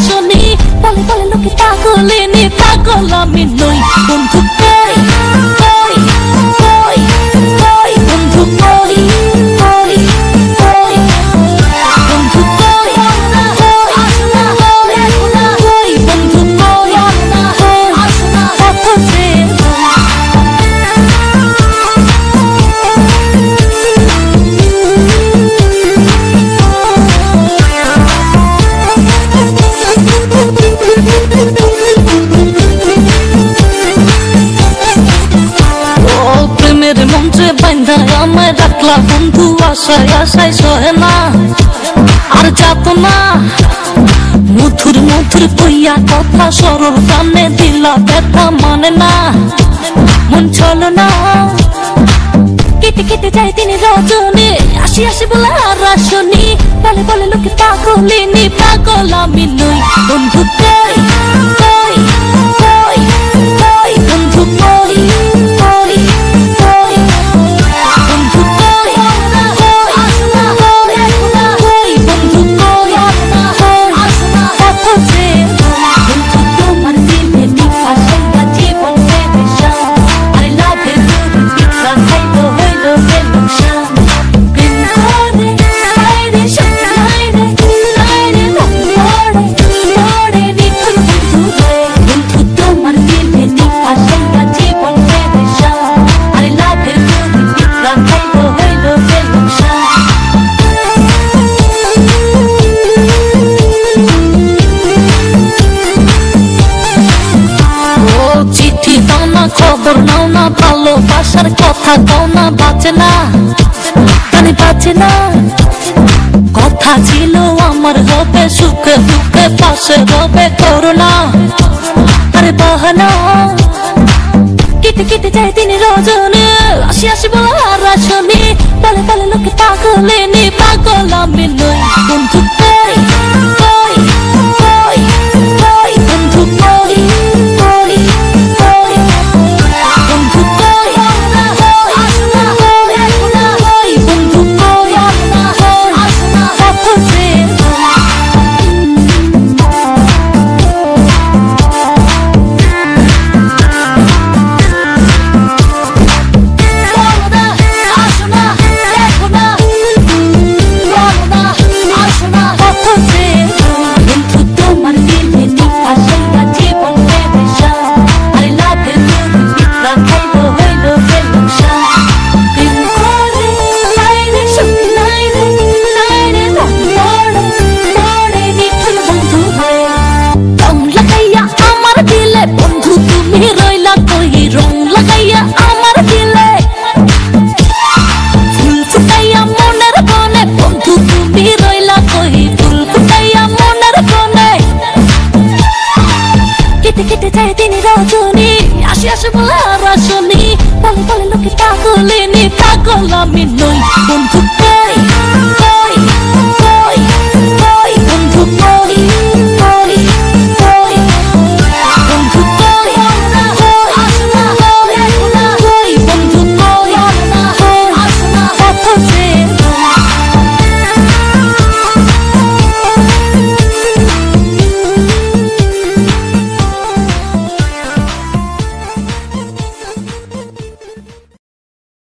রাসনি বলে বলে লোকে পাগলিনী পাগল আমি নই বন্ধু কই কই কই কই বন্ধু কই কই কই বন্ধু কই আসনা আসনা কই বন্ধু কই আসনা কত যে আমায় রাখলা বন্ধু আশায় আশায় সহে না আর যাত না মধুর মধুর কইয়া কথা সরল কানে দিলা ব্যথা মানে না মন চলো না কেটে কেটে যায় তিনি রজনী আসি আসি বলে আর আসনি বলে বলে লোকে পাগলিনী পাগল আমি নই বন্ধু কই কই কই কই বন্ধু কই কই কই বন্ধু কই আসনা আসনা কই বন্ধু কই আসনা কত যে বন্ধু তোমার দিলে নিফা সেটা জীবন বেদশা আই লাভ ইউ পিকরা খাইতো হইলো বেলশা প্রেম করে আইরে শক্তি আইরে মোড়ে নিখুন বন্ধু রে বন্ধু তোমার দিলে নিফা সেটা জীবন বেদশা আই লাভ ইউ পিকরা খাইতো হইলো বেলশা চিঠি দাও না খবর নাও না ভালোবাসার কথা দাও না বাঁচে না কানে বাঁচে না কথা ছিল আমার হবে সুখে দুঃখে পাশে হবে করোনা আরে বাহানা কেটে কেটে যায় তিনি রজনী আসি আসি বলে আর আসনি বলে বলে লোকে পাগলিনী পাগল আমি নই বন্ধু কই কই কই কই বন্ধু কই কই কই বন্ধু কই আসনা আসনা কই বন্ধু কই আসনা কত যে বন্ধু তুমি রইলা কই রং লাগাইয়া আমার দিলে ফুল ফুটাইয়া মনের বনে বন্ধু তুমি রইলা কই ফুল ফুটাইয়া মনের বনে কেটে কেটে যায় তিনি রজনী আসি আসি বলে আর আসনি বলে বলে লোকে পাগলিনী পাগল আমি নই বন্ধু